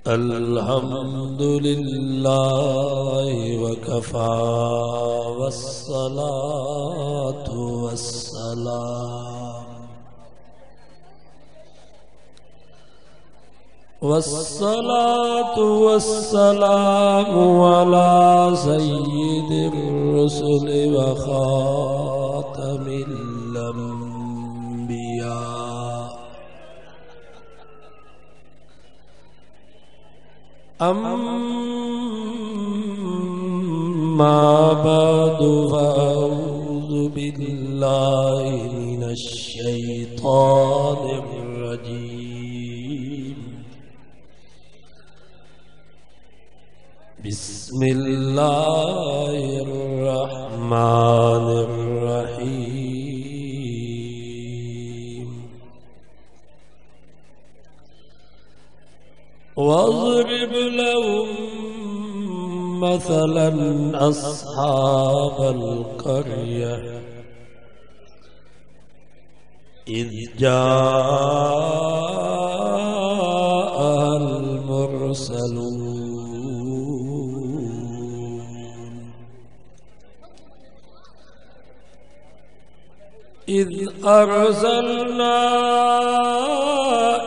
الحمد لله وكفى والصلاة والسلام على سيد الرسل وخاتم الأنبياء. أما بعد فأعوذ بالله من الشيطان الرجيم. بسم الله الرحمن الرحيم. واضرب لهم مثلا أصحاب القرية إذ جاءها المرسلون إذ أرسلنا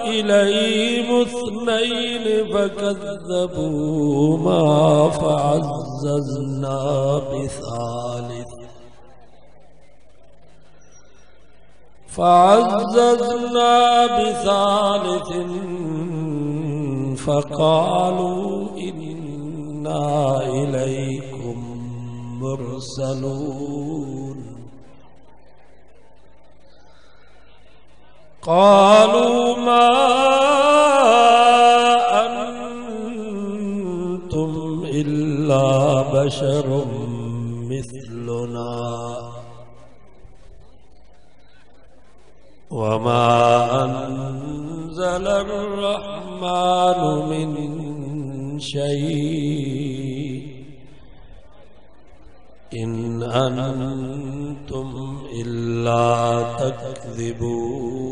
إليهم اثنين فكذبوهما فعززنا بثالث فقالوا إنا إليكم مرسلون. قالوا ما أنتم إلا بشر مثلنا وما أنزل الرحمن من شيء إن أنتم إلا تكذبون.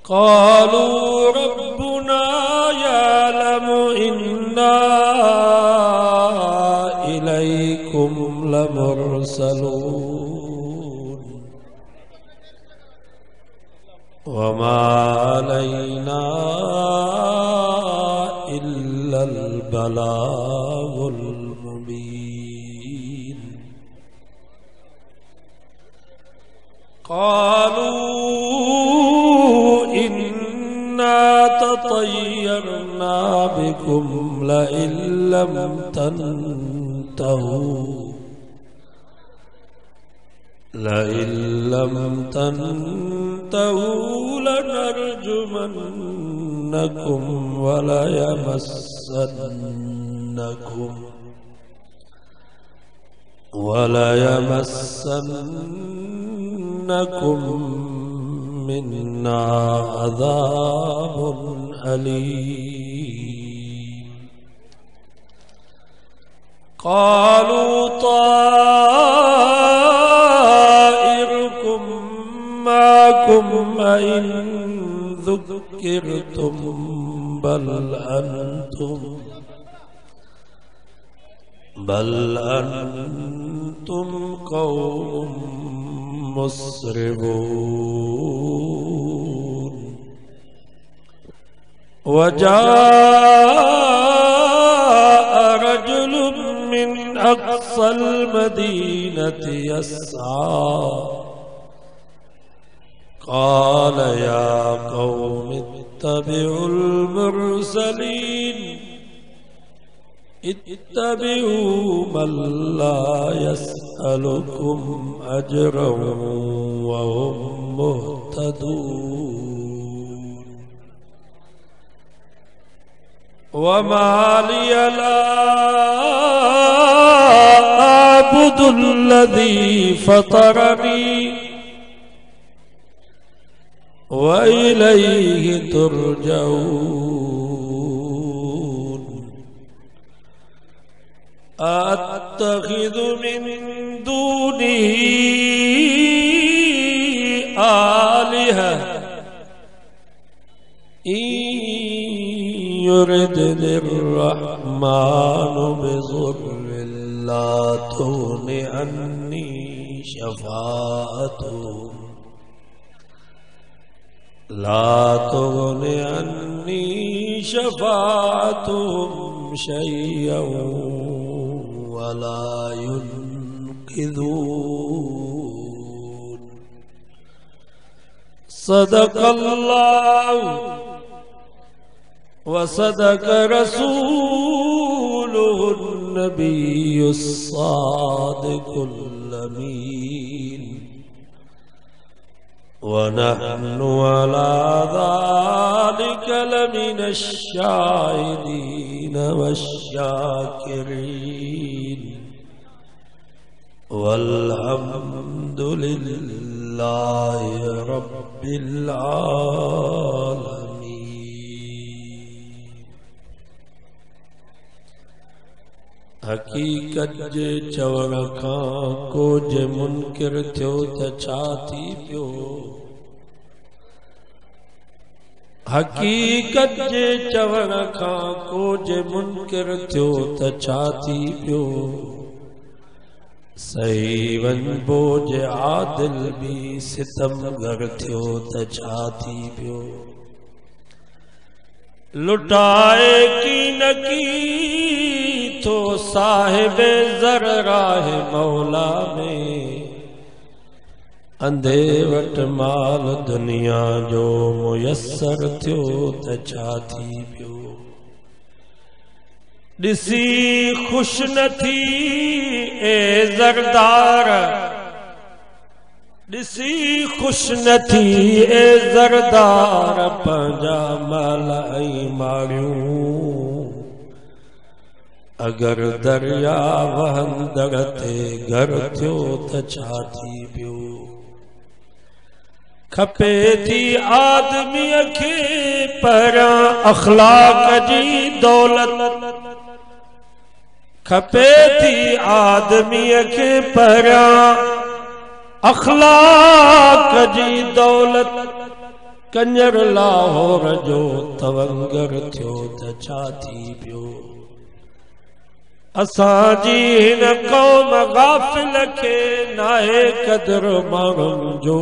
قالوا ربنا يعلم إنا إليكم لمرسلون وما علينا إلا البلاغ المبين. قالوا إنا تطيرنا بكم لئن لم تنتهوا لنرجمنكم وليمسنكم منا عذاب أليم. قالوا طائركم معكم أئن ذكرتم بل أنتم قوم مسرفون. وجاء رجل من أقصى المدينة يسعى قال يا قوم اتبعوا المرسلين اتبعوا من لا يسألكم أجرا وهم مهتدون. وما لي لا أعبد الذي فطرني وإليه ترجعون. أتخذ من دونه آلهة युरिदिर रहमानु बिज़ुर्र ला तुग़नि अन्नी शफ़ाअतुहुम ला तुग़नि अन्नी शफ़ाअतुहुम शय्अन वला युनक़िज़ून। सदक़ल्लाहु व सदक़ रसूलुहुन नबियुस सादिक़ुल अमीन व नहनु अला ज़ालिका लमिनश शाहिदीन वश्शाकिरीन वल्हम्दुलिल्लाहि रब्बिल आलमीन। हकीकत जे चवण खां को जे मुनकिर थियो त छा थी पियो। हकीकत जे चवण खां को जे मुनकिर थियो त छा थी पियो। सही वञिबो जे आदिल भी सितमगर थियो त छा थी पियो। लुटाए की न की तो साहिबे ज़र राह मौला में अंधे वट माल दुनिया जो मुयस्सर थियो त छा थी पियो। ॾिसी खुश न थी ए ज़रदार ॾिसी खुश न थी ए ज़रदार पंहिंजा माल ऐं माड़ियूं। अगर दरिया वहंदड़ ते घर थियो त छा थी पियो। खपे थी आदमीअ खे पहिरियां अखलाक जी दौलत। खपे थी आदमीअ खे पहिरियां अखलाक जी दौलत। कंजर लाहौर जो तवंगर थियो त छा थी पियो। असांजी हिन क़ौम गाफ़िल खे नाहे क़दर माण्हुनि जो।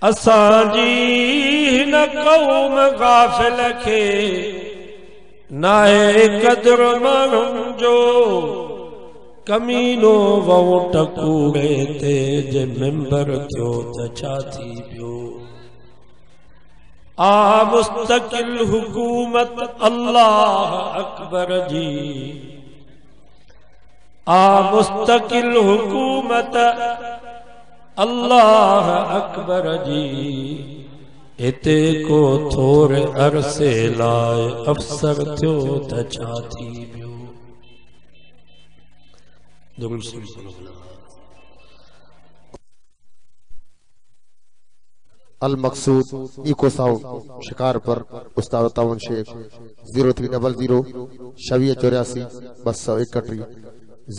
असांजी हिन क़ौम गाफ़िल खे नाहे क़दर माण्हुनि जो। कमीनो वोट कूड़े ते जे मिंबर थियो त छा थी पियो। आ मुस्तकिल हुकूमत अल्लाह अकबर जी। आ मुस्तकिल हुकूमत अल्लाह अकबर जी। हिते को थोरे अरसे लाइ अफसर थियो त छा थी पियो। अल मकसूद इको साउंड शिकारपुर उस्ताद तावन शेख 0300 2684 231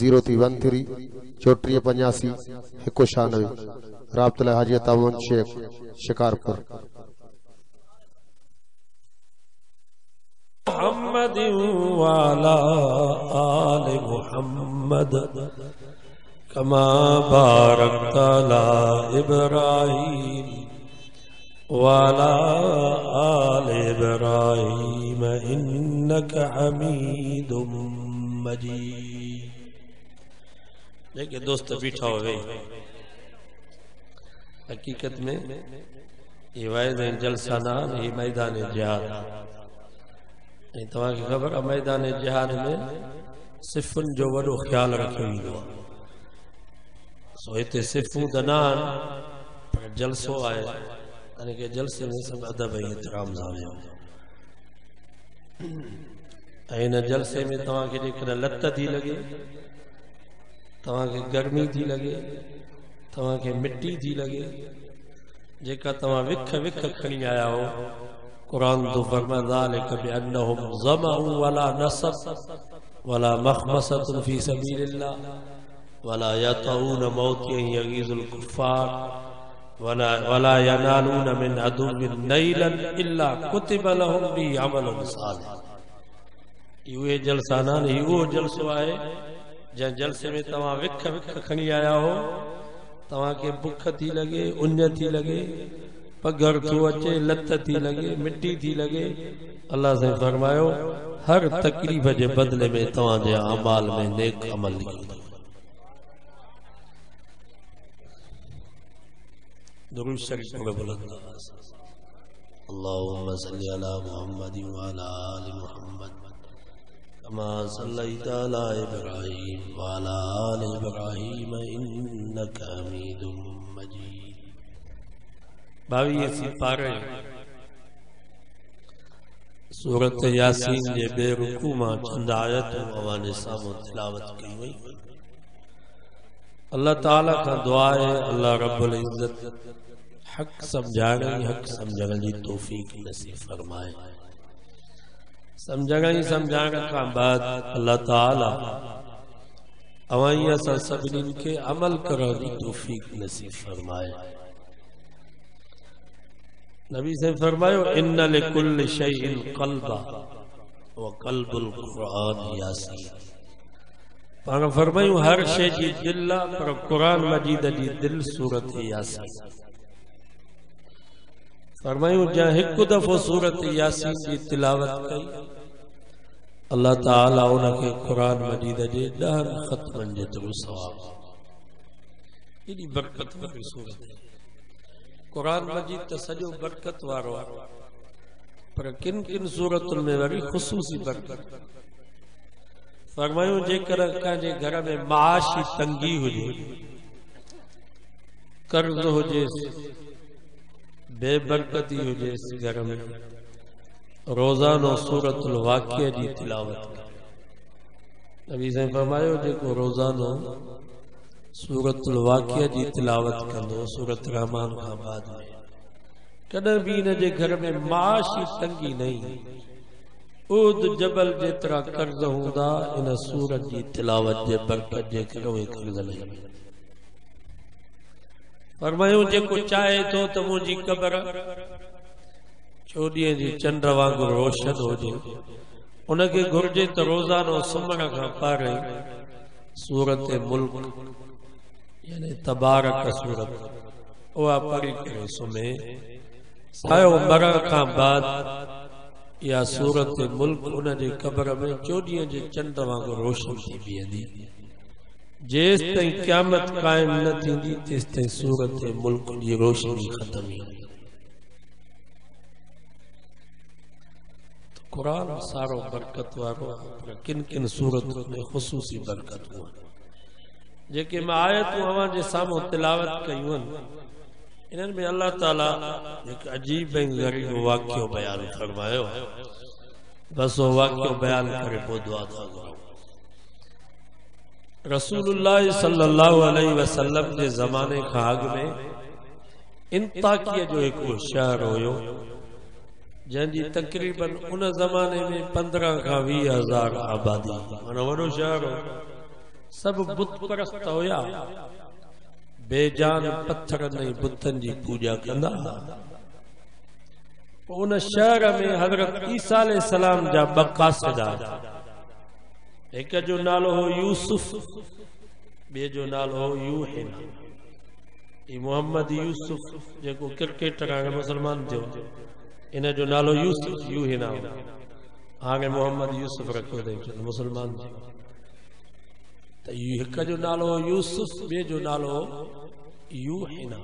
0313 3485 196 राब्ता हाजी तावन शेख शिकारपुर। मुहम्मद वाला आले मुहम्मद कमा बारकता अला इब्राहीम वाला आले इब्राहीम इन्नका हमीदुम मजीद। देखिए दोस्त बीठा हुए हकीकत में ये वाइद जलसा ना ये मैदान जिहाद। तव्हांखे ख़बर आहे मैदान जिहाद में सिफ़ुनि जो वॾो ख़्याल रखियो वेंदो आहे। सो हिते सिफ़ूं त न आहिनि पर जलसो आहे। यानी कि जलसे में सभु अदब ऐं एतिराम सां वेंदो। ऐं हिन जलसे में तव्हांखे जेकॾहिं लत थी लॻे, तव्हांखे गर्मी थी लॻे, तव्हांखे मिटी थी लॻे, जेका तव्हां विख विख खणी आया हो, कुरान तो फरमाता ज़ालिक बिअन्नहुम ज़मअू वला नसब वला मखमसतुन फी सबीलिल्लाह वला यतऊन मौतियन यगीज़ुल कुफ़ार वला यनालून मिन अदुव्विन नैलन इल्ला कुतिब लहुम बि अमलुन सालिह। इहे जलसा न इहो जलसो आहे जंहिं जलसे में तव्हां विख विख खणी आया हो, तव्हांखे बुख थी लगे, उञ थी लगे, पघर थो अचे, लत थी लगे, मिट्टी थी लगे। अल्लाह से फरमायो हर तकलीफ़ जे बदले में तव्हांजे अमाल में नेक अमल लिखंदो। दुरूद शरीफ में बुलंद आवाज़ अल्लाहुम्मा सल्ली अला मुहम्मद व अला आलि मुहम्मद कमा सल्लैता अला इब्राहीम व अला आलि इब्राहीम इन्नका हमीदुम मजीद। 22 सिपारे सूरत यासीन जे बेरुकू मां चंद आयतूं अवाने साम्हूं तिलावत कई वई। अल्लाह ताला का दुआ है अल्लाह रब्बुल इज्जत हक समझण जी तौफीक नसीब फरमाए। समझण का बाद अल्लाह ताला अवाई असां सभिनीनि खे अमल करण जी तौफीक नसीब फरमाए। नबी से फरमायो इन्ना लिकुल्लि शैइन क़ल्बा व क़ल्बुल क़ुरआन यासीन। पाण फरमायूं हर शइ जी दिल आहे पर क़ुरान मजीद जी दिल सूरत यासीन। फरमायूं जंहिं हिकु दफ़ो सूरत यासीन जी तिलावत कई अल्लाह ताला उनखे क़ुरान मजीद जे 10 ख़त्मनि जेतिरो सवाब। एॾी बरकत वारी सूरत है क़ुरान मजीद त सॼो बरकत वारो आहे, पर किन किन सूरतुनि में वरी ख़ुसूसी बरकत। फरमायूं जेकर कंहिंजे घर में माशी तंगी हुजे, कर्ज हुजे, बेबरकती हुजे घर में, रोजानो सूरतुल वाक़िया जी तिलावत करे। नबी साईं फरमायो जेको रोजानो सूरतुल वाक़िया जी तिलावत कंदो सूरत रहमान खां बाद में, कॾहिं भी इन जे घर में माशी तंगी नहीं। उद जबल जेतरा कर्ज हूंदा इन सूरत जी तिलावत जे बरकत जे करे उहे कर्ज नहीं। फरमायूं जेको चाहे तो त मुंहिंजी क़बर चोॾीअ जी चंड वांगुरु रोशन हुजे, उनखे घुर्जे त रोज़ानो सुम्हण खां पहिरीं सूरत मुल्क यानी तबारक सूरत उहा पढ़ी करे सुम्हे। सायो मरण खां बाद या सूरत मुल्क उन जे क़बर में चोॾीअ जे चंड वांगुरु रोशन थी बीहंदी। जेस ताईं क़यामत कायम न थींदी तेस ताईं सूरत मुल्क जी रोशनी खत्म ही। तो कुरान सारो बरकत वारो, पर किन किन सूरत में ख़ुसूसी बरकत हुआ जेके मां आयतूं अवां जे साम्हूं तिलावत कयूं आहिनि। इन्हनि में अल्लाह ताला एक अजीब ऐं ग़रीब वाक़ियो बयान फरमायो। बस वो वाक़ियो बयान करे पोइ दुआ था घुरूं। रसूलुल्लाह सल्लल्लाहु अलैहि वसल्लम जे ज़माने खां अॻु में इंताकिया जो हिकु शहर हुयो जंहिंजी तक़रीबन उन ज़माने में 15 खां 20 हज़ार आबादी, माना वॾो शहर हो। सब बुत परस्त हुया, बेजान पत्थरनि ऐं बुतनि जी पूजा कंदा। उन शहर में हज़रत ईसा अलैहिस्सलाम जा 2 क़ासिदा, एक जो नालो हो यूसुफ, बे जो नालो हो यूहिना। ये मोहम्मद यूसुफ जेको क्रिकेटर हाणे मुसलमान थियो, इन जो नालो यूसुफ यूहिना हो। हाणे मोहम्मद यूसुफ रखियो अथई, मुसलमान थियो। तो एक जो नालो हो यूसुफ, बे जो नालो हो यूहिना।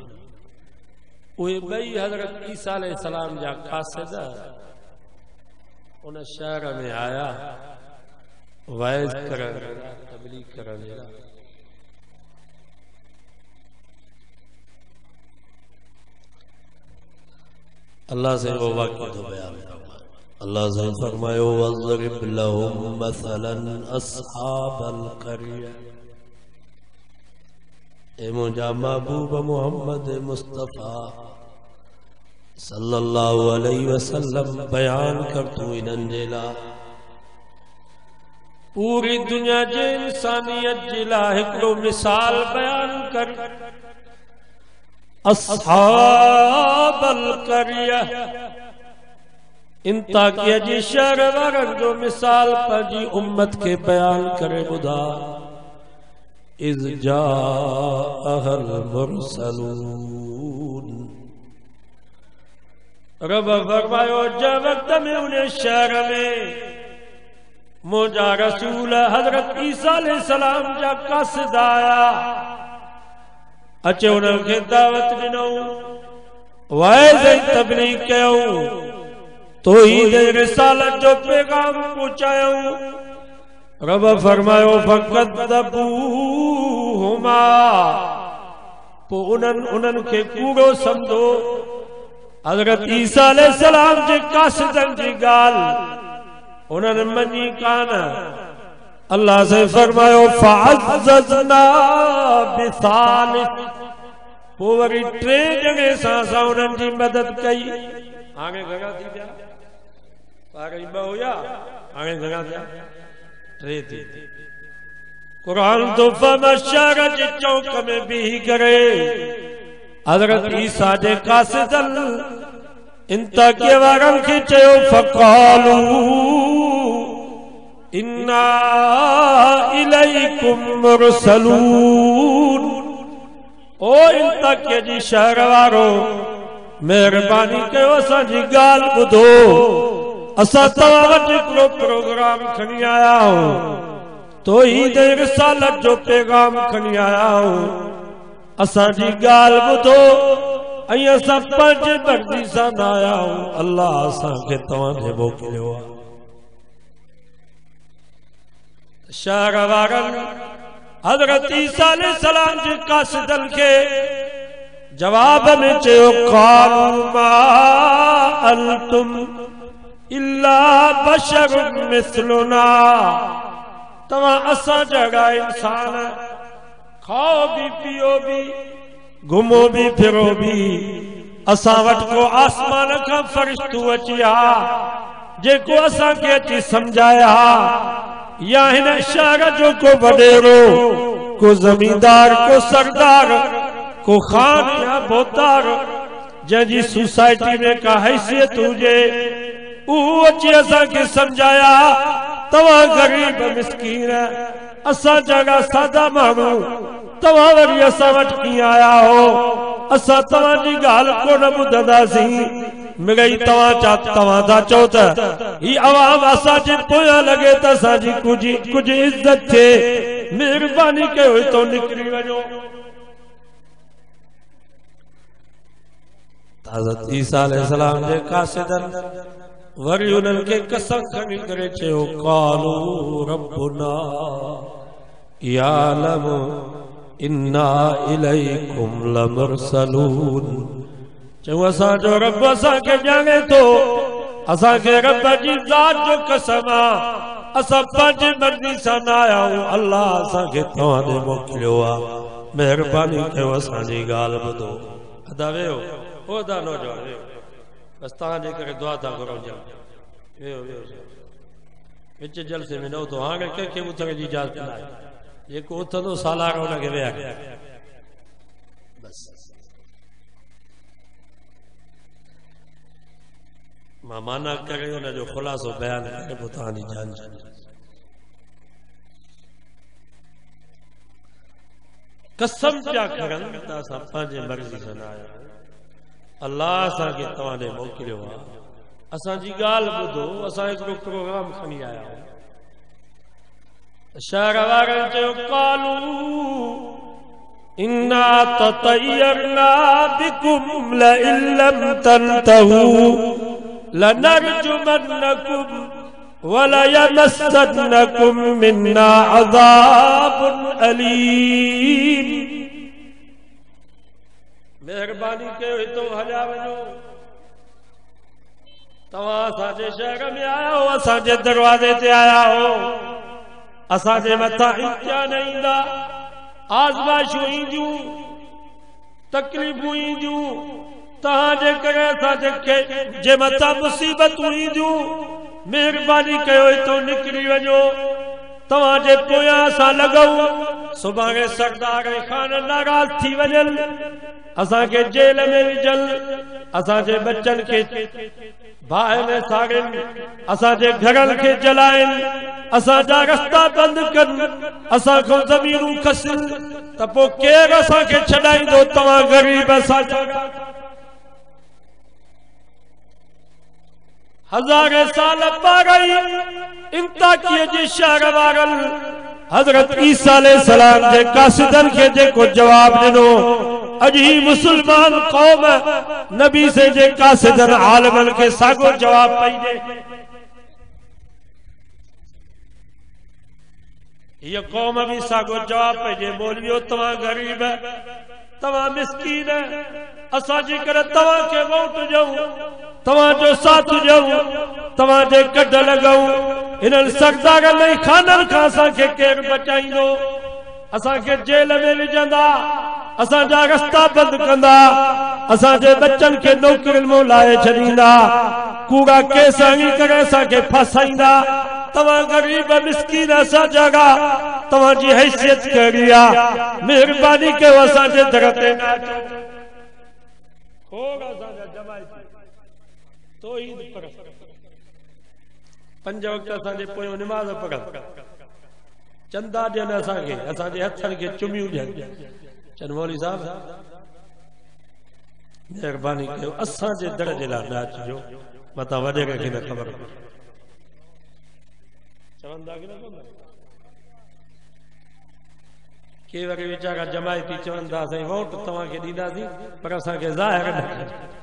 उहे ॿई हज़रत ईसा अलैहिस्सलाम जा क़ासिदा उन शहर में आया वाइज करण, तबलीग करण। अल्लाह से वो वाक़िया तो बयान फरमाया। अल्लाह से फरमायो वज़रिब लहुम मसलन अस्हाबल क़रिया। ए मुंहिंजा महबूब मोहम्मद मुस्तफ़ा सल्लल्लाहु अलैहि वसल्लम बयान कर तू इन्हनि जे लाइ पूरी दुनिया जे इंसानियत जे लाइ हिकिड़ो मिसाल बयान कर अस्हाबल क़रिया इंताकिया जी शहर वारनि जो मिसाल पंहिंजी उम्मत के बयान करे ॿुधा। इज़ जाअहल मुरसलून, रब फरमायो जंहिं वक़्त में उन शहर में मुंहिंजा रसूल हज़रत ईसा अलैहिस्सलाम जा कासिद आया, अचे उन्हनि खे दावत ॾिनऊं, वाइज़ ऐं तबलीग कयऊं, तौहीद रिसालत जो पैगाम पहुचायूं। रब फरमायो फकद्दबूहुमा, पोइ उन्हनि खे कूड़ो सम्झो। हज़रत ईसा अलैहिस्सलाम जे कासिदनि जी ॻाल्हि उन्हनि मञी कान। अल्लाह से फरमायो फ़अज़्ज़ज़ना बिसालिस, पोइ वरी टे ॼणे सां असां उन्हनि जी मदद कई। हाणे घणा थी विया? ॿ हुया, हाणे घणा थिया? टे थी। क़ुरान तो फमशर जे चौक में बीही करे हज़रत ईसा जे कासिदनि इंताकिया वारनि खे चयो फ़क़ालू इन्ना इलैकुम मुरसलून, ओ इंताकिया जी शहर वारो मेहरबानी कयो असांजी ॻाल्हि ॿुधो, असां तव्हां वटि हिकिड़ो प्रोग्राम खणी आया आहियूं, तौहीद रिसालत जो पैगाम खणी आया आहियूं, असांजी ॻाल्हि ॿुधो ऐं असां पंहिंजे मर्ज़ी सां न आया आहियूं, अल्लाह असांखे तव्हांखे मोकिलियो आहे। शहर वारनि हज़रत ईसा अलैहिस्सलाम जे कासिदनि खे जवाब में चयो क़ालू मा अंतुम इल्ला बशरुम मिस्लुना, तव्हां असां जहिड़ा इंसान, खाओ भी पियो भी घुमो भी फिरो भी, असां वटि को आसमान खां फ़रिश्तो अची आ जेको असांखे अची सम्झाया, या हिन शहर जो को वडेरो, को ज़मींदार, को सरदार, को खान या बोतार जंहिंजी सोसाइटी में का हैसियत हुजे, उहो अची असांखे सम्झाया। तव्हां ग़रीब मिस्कीन, असां जहिड़ा सादा माण्हू, तव्हां वरी असां वटि कीअं आया हो? असां तव्हांजी ॻाल्हि कोन ॿुधंदासीं। मिड़ई तव्हां था चओ त ही आवाम असांजे पोयां लॻे त असांजी कुझु इज़त थिए, महिरबानी कयो हितां निकिरी वञो। हज़रत ईसा अलैहिस्सलाम जे कासिदनि वरी उन्हनि खे कसम खणी करे चयो क़ालू रब्बुना यालमु इन्ना इलैकुम लमुरसलून, चऊं असांजो रब असांखे ॼाणे थो, असांखे रब जी ज़ात जो कसम आहे, असां पंहिंजी मर्ज़ी सां न आया आहियूं, अल्लाह असांखे तव्हां ॾे मोकिलियो आहे, महिरबानी कयो असांजी ॻाल्हि ॿुधो। अदा वेहो, ओ अदा नौजवान वेहो, बसि तव्हांजे करे दुआ था घुरूं। वेहो वेहो, विच जलसे में न उथो, हाणे कंहिंखे उथण जी इजाज़त न आहे, जेको उथंदो सालार हुनखे वेहा बसि। मां माना करे हुनजो ख़ुलासो बयान करे पोइ तव्हांजी जान कसम पिया खणनि त असां पंहिंजे मर्ज़ी सां न आया, अल्लाह असांखे तव्हां ॾे मोकिलियो आहे, असांजी ॻाल्हि ॿुधो, असां हिकिड़ो प्रोग्राम खणी आया आहियूं। शहर वारनि चयो क़ालू इन्ना ततयरना बिकुम लइन लम तंतहू लनरजुमन्नकुम वलयमस्सन्नकुम मिन्ना अज़ाबुन अलीम। मेहरबानी कयो हितो हलिया वञो, तव्हां असांजे शहर में आया हो, असांजे दरवाज़े ते आया हो, असांजे मथां इम्तिहान ईंदा, आज़माइशूं ईंदियूं, तकलीफ़ूं ईंदियूं, तव्हांजे करे असांजे जे मथां मुसीबतूं ईंदियूं, महिरबानी कयो हितो निकिरी वञो, तव्हांजे पोयां असां लॻूं, सुभाणे सरदार खान नाराज़ थी वञनि, असा के जेल में विझन, असा जे बच्चन के बाहि में साड़न, असा जे घरन के जलाइन, असा जा रास्ता बंद कन, असा को ज़मीनूं खसन, त पोइ केरु असा के छॾाईंदो? तव्हां ग़रीब असां हज़ारे साल पारई इंताकिया जे शहर वारन हजरत ईसा अलैहिस्सलाम जे कासिदन के जेको जवाब दिनो, अज ही मुसलमान कौम नबी से जे कासिदन आलमन के सागो जवाब पई दे। ये कौम भी सागो जवाब पई दे, बोलियो तव्हां गरीब, तव्हां मिस्कीन, असां जे करे तव्हां के वोट ॾियूं, तव्हां जो साथ ॾियूं, तव्हां जे कढ लॻूं, इन्हनि सरदारनि ऐं खाननि खां असांखे केरु बचाईंदो? असांखे जेल में विझंदा, असांजा रस्ता बंद कंदा, असांजे बच्चन के नौकरियुनि मां लाहे छॾींदा, कूड़ा केस हणी करे असांखे फासाईंदा। तव्हां गरीब मिस्कीन असां जागा, तव्हांजी हैसियत कहिड़ी आहे? महिरबानी कयो असांजे दर ते न अचो। खोड़ असांजा जमायती तौहीद परस्त, 5 वक़्त असांजे पोयों निमाज़ पढ़नि, चंदा ॾियनि असांखे, असांजे हथनि खे चुमियूं ॾियनि, चवनि मौलवी साहब महिरबानी कयो असांजे दर जे लाइ न अचिजो, मथां वॾे खे न ख़बर चवंदा कि न चवंदा? के वरी वीचारा जमायती चवनि था साईं वोट तव्हांखे ॾींदासीं पर असांखे ज़ाहिर न कजो।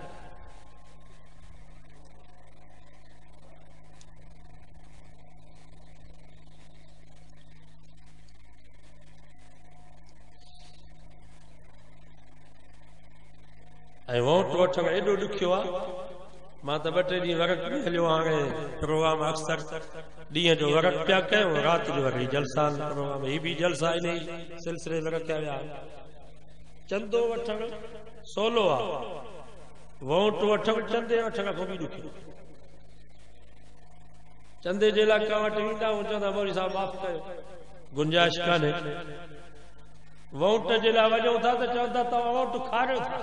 ऐं वोट वठण एॾो ॾुखियो आहे, मां त 2-3 ॾींहं वरक में हलियो, हाणे प्रोग्राम अक्सर ॾींहं जो वरक पिया कयूं, राति जो वरी जलसा प्रोग्राम, ही बि जलसा इन सिलसिले में रखिया विया। चंदो वठण सवलो आहे, वोट वठण चंदे वठण खां बि ॾुखियो। चंदे जे लाइ का वटि ईंदा आहियूं, चवंदा मौलवी साहब माफ़ कयो, गुंजाइश कान्हे। वोट जे लाइ वञूं था त चवंदा तव्हां वोट खारियो था,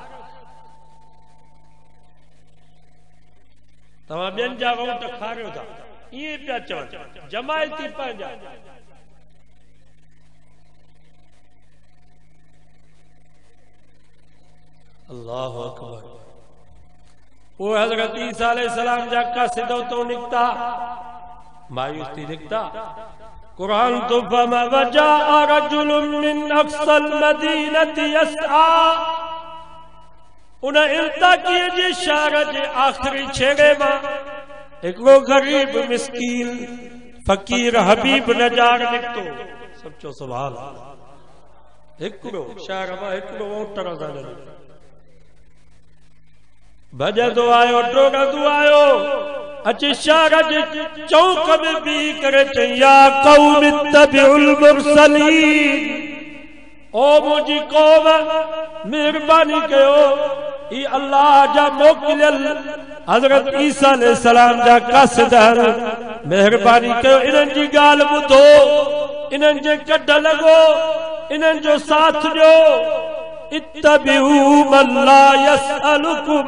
तव्हां ॿियनि जा वोट खारियो था, ईअं पिया चवनि जमायती पंहिंजा। अल्लाह अकबर। पोइ हज़रत ईसा अलैहिस्सलाम जा कासिदो तो निकता, मायूस थी निकता। कुरान तो फमा वजाअ रजुलुन मिन अक़सल मदीनति यसआ, उन इंताकिया जे शहर जे आख़िरी छेड़े मां हिकिड़ो गरीब मिस्कीन फ़कीर हबीब नजार निकतो। सचो सुभान अल्लाह। हिकिड़ो शहर मां हिकिड़ो वोटर सां गॾु भॼंदो आयो, डोड़ंदो आयो, अचे शहर जे चौक में बीह करे चई या क़ौम इत्तबिउल मुरसलीन, ओ मुंहिंजी क़ौम महिरबानी कयो, ई अल्लाह जा मोकिलियल हज़रत ईसा अलैहिस्सलाम जा कासिदन, महिरबानी कयो इन्हनि जी ॻाल्हि ॿुधो, इन्हनि जे कढ लॻो, इन्हनि जो साथ ॾियो। इत्तबिउ मन ला यसअलुकुम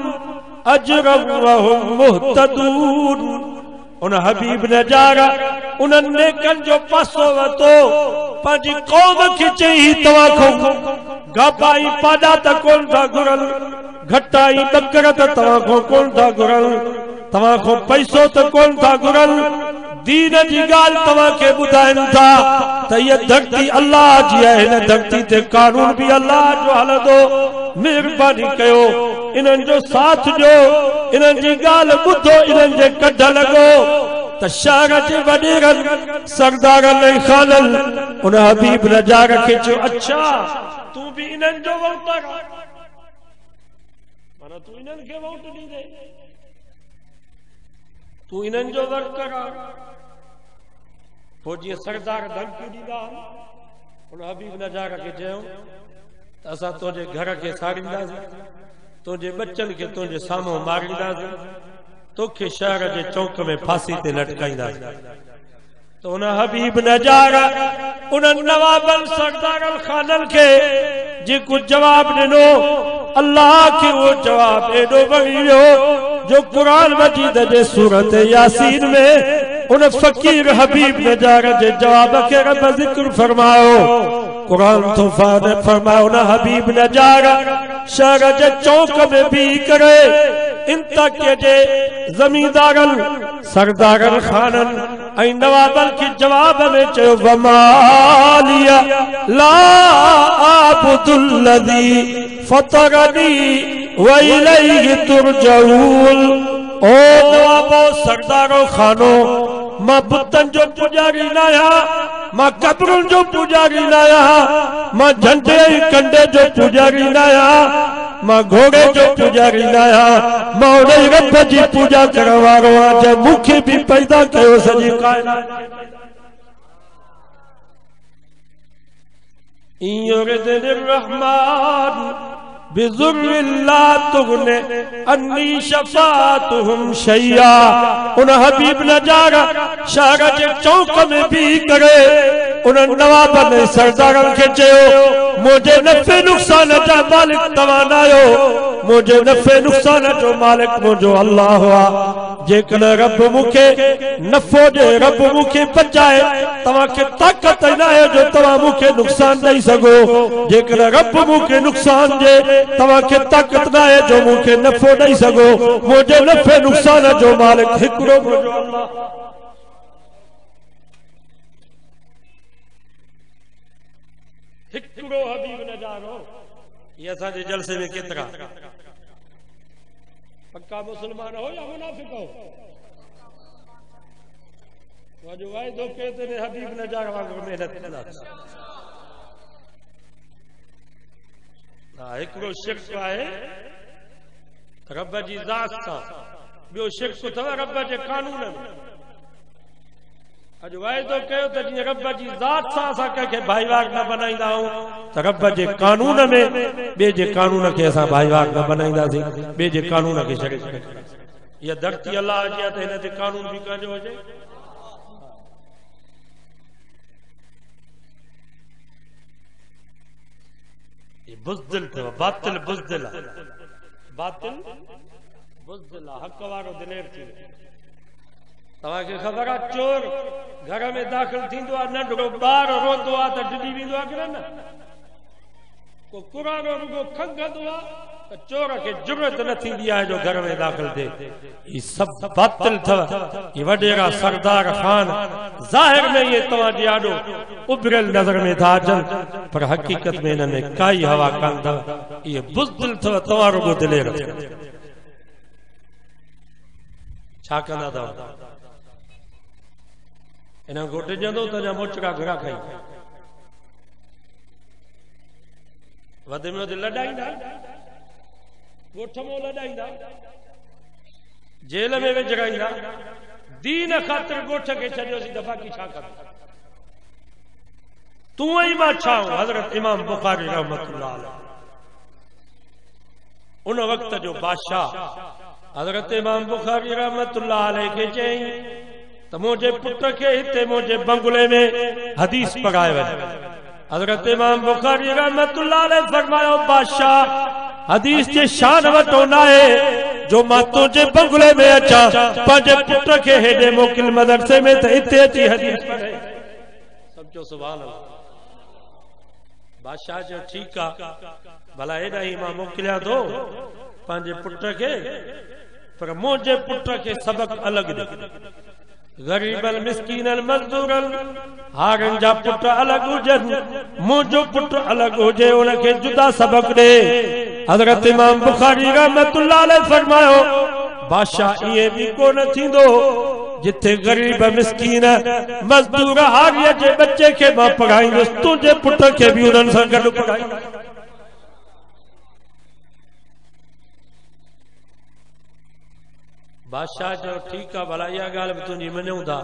अजरन वहुम मुहतदून। उन हबीब नजारा उन्हनि नेकनि जो पासो वरितो, पंहिंजी क़ौम खे चई तव्हां खां गाबाई पाॾा त कोन था घुरनि, घटाई ॿकर त तव्हां खां कोन था घुरनि, तव्हां खां पैसो त कोन था घुरनि, दीन जी ॻाल्हि तव्हांखे ॿुधाइनि था त हीअ धरती अल्लाह जी आहे, हिन धरती ते कानून बि अल्लाह जो हलंदो। महिरबानी कयो इन्हनि जो साथ ॾियो, इन्हनि जी ॻाल्हि ॿुधो, इन्हनि जे कढ लॻो। त शहर जे वॾेरनि सरदारनि ऐं खाननि उन हबीब नजार खे चयो अच्छा तूं बि इन्हनि जो वोटर आहे, माना तूं इन्हनि खे वोट ॾींदे, तूं इन्हनि जो वर्कर आहे। पोइ जीअं सरदार धमकियूं ॾींदा, उन हबीब नजार खे चयो त असां तुंहिंजे घर खे साड़ींदासीं, तुंहिंजे बच्चनि खे तुंहिंजे साम्हूं मारींदासीं, तोखे शहर जे चौक में फांसी ते लटकाईंदासीं। त उन हबीब नजार उन नवाबनि सरदारनि खाननि खे जेको जवाब ॾिनो, अल्लाह के वो जवाब एडो वणियो जो कुरान मजीद जे सूरत यासीन में उन फकीर हबीब नजार जे जवाब के रब जिक्र फरमायो। कुरान तो फरमायो ना हबीब नजार शहर जे चौक में भी करे इंता के जे जमींदारन सरदारन खानन ऐं नवाबन के जवाब में चयो वमालिया ला आबुदुल्लज़ी फतरनी व इलैहि तुरजऊन। ओ नवाबो सरदारो खानो मां बुतन जो पुजारी न आहियां, मां कब्रुन जो पुजारी न आहियां, मां झंडे कंडे जो पुजारी न आहियां, मां घोड़े जो पुजारी न आहियां, मां उन रब जी पूजा करण वारो आहियां जे मूंखे बि पैदा कयो सॼी काइनात। युरिदिर रहमान बिजुर्रिल्ला तुगने अन्नी शफातुहुम शैया। उन हबीब नजारा शहर जे चौक में भी करे उन नवाबन सरदारन के चयो मुझे नफे नुकसान जा मालिक तव्हां न आहियो, मुझे नफे नुकसान जो मालिक मुझो अल्लाह हुआ। जेकॾहिं रब मूंखे नफ़ो ॾे, रब मूंखे बचाए, तव्हांखे ताक़त न आहे जो तव्हां मूंखे नुक़सान ॾेई सघो। जेकॾहिं रब मूंखे नुक़सान ॾे तव्हांखे ताक़त न आहे जो मूंखे नफ़ो ॾेई सघो। मुंहिंजे नफ़े नुक़सान जो मालिक हिकिड़ो मुंहिंजो अल्लाह। हिकिड़ो हबीब नजारो। ये असांजे जलसे में केतिरा पक्का मुसलमान हो या मुनाफिक हो? जो वाइदो कयो तेरे हबीब नजार वांगुरु मेहनत कंदासीं। हिकिड़ो शिर्क आहे रब जी ज़ात सां, ॿियो शिर्क अथव रब जे कानून में। अॼु वाइदो कयो त जीअं रब जी ज़ात सां असां कंहिंखे भाईवार न बनाईंदा आहियूं त रब जे कानून में ॿिए जे कानून खे असां भाईवार न बनाईंदासीं, ॿिए जे कानून खे छॾे छॾींदासीं। इहा धरती अलाह जी आहे त हिन ते कानून बि कंहिंजो हुजे। बुज़दिल अथव, बातिल बुज़दिल आहे, बातिल बुज़दिल आहे, हक़ वारो दिलेर थी वियो। तव्हांखे ख़बर आहे चोर घर में दाख़िल थींदो आहे, नंढड़ो ॿार रोंदो आहे त डिॼी वेंदो आहे कि न? को कुरानो रुगो खंघंदो आहे त चोर खे जुरत न थींदी आहे जो घर में दाख़िल थिए। ही सभु बातिल अथव। ही वॾेरा सरदार खान ज़ाहिर में ये तव्हांजे आॾो उभरियल नज़र में था अचनि, पर हक़ीक़त में हिन में काई हवा कान अथव। इहे बुज़दिल अथव, तव्हां रुगो दिलेर अथव। छा कंदा अथव? इन घोट जंदो त जा मोचड़ा घरा खाई वधि में वधि लॾाईंदा, ॻोठ में लॾाईंदा, जेल में विझराईंदा। दीन ख़ातिर ॻोठ खे छॾियोसीं त बाक़ी छा कंदा? तूं ई मां छा? हज़रत इमाम बुखारी रहमतुल्लाह अलैह उन वक़्त जो बादशाह हज़रत इमाम बुखारी रहमतुल्लाह अलैह खे चयईं त मुंहिंजे पुट खे हिते मुंहिंजे बंगले में हदीस पढ़ाए वञे। हज़रत इमाम बुखारी रहमतुल्लाह अलैह फरमायो बादशाह हदीस जे शान वटो न आहे जो मां तुंहिंजे बंगले में अचां, पंहिंजे पुट खे हेॾे मोकिल मदरसे में त हिते अची हदीस पढ़े। सम्झो सुभान अल्लाह। बादशाह जो ठीकु आहे, भला हेॾा ई मां मोकिलियां थो पंहिंजे पुट खे, पर मुंहिंजे पुट खे सबक अलॻि ॾे। गरीबल मिस्कीनल मज़दूरल हारन जा पुट अलॻि हुजनि, मुंहिंजो पुट अलॻि हुजे, उनखे जुदा सबक ॾे। हज़रत इमाम बुखारी रहमतुल्लाह अलैह फरमायो बादशाह ईअं बि कोन थींदो जिथे गरीब मिस्कीन मज़दूर हारीअ जे बच्चे खे मां पढ़ाईंदुसि, तुंहिंजे पुट खे बि उन्हनि सां गॾु पढ़ाईंदुसि। बादशाह जो ठीकु आहे, भला इहा ॻाल्हि बि तुंहिंजी मञूं था,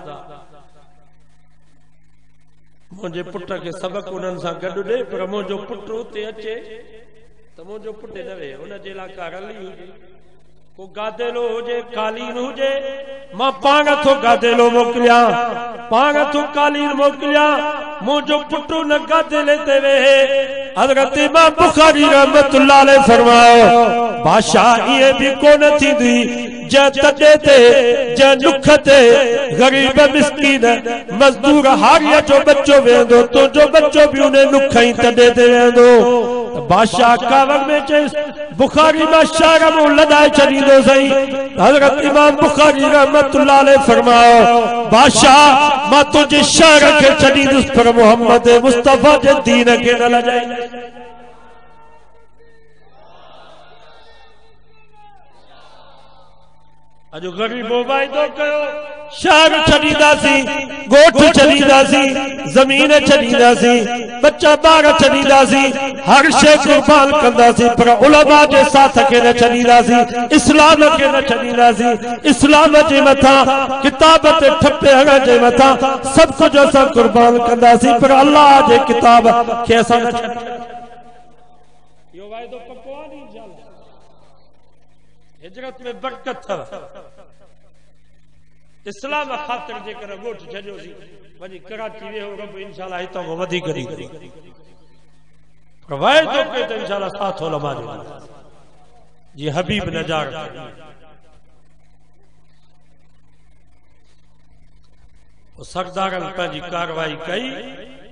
मुंहिंजे पुट खे सबक उन्हनि सां गॾु ॾे, पर मुंहिंजो पुट उते अचे त मुंहिंजो पुट न वेहे, हुनजे लाइ का रली हुजे, को गादेलो हुजे, कालीन हुजे, मां पाण थो गादेलो मोकिलियां, पाण थो कालीन मोकिलियां, मुंहिंजो पुट न गादेले ते वेहे, हज़रत इमाम बुखारी रहमतुल्लाह अलैह फरमायो बादशाह ये भी कोन थींदी जे तॾे ते जे नुख ते गरीब मिस्कीन मजदूर हारिया जो बच्चो वेंदो तो जो बच्चो भी उन्हें नुख ही तॾे ते वेंदो। बादशाह कावड़ में चइस बुखारी बादशाह को लदाए छॾींदो सही। हज़रत इमाम बुखारी रहमतुल्लाह अलैह फरमायो बादशाह मां तुझे शहर के छॾींदुसि पर मोहम्मद मुस्तफा जे दीन के न लजाई। अजो गरीबो वाइदो कयो शहर छॾींदासीं, गोठ छॾींदासीं, ज़मीन छॾींदासीं, बच्चा ॿार छॾींदासीं, हर शइ कुर्बान कंदासीं पर उलमा जे साथ खे न छॾींदासीं, इस्लाम खे न छॾींदासीं। इस्लाम जे मथां किताब ते ठपे हण जे मथां सभु कुझु असां कुर्बान कंदासीं पर अल्लाह जे किताब खे असां न छॾींदासीं। इहो वाइदो पको आहे इंशाअल्लाह। हिजरत में बरकत अथव। इस्लाम ख़ातिर जेकर ॻोठ छॾियोसीं वञी कराची वेहो रब इंशाअल्लाह हितां खां वधीक ॾींदो। पर वाइदो कयो त इंशाअल्लाह साथ उलमा जो जी हबीब नजार सरदारनि पंहिंजी कार्रवाई कई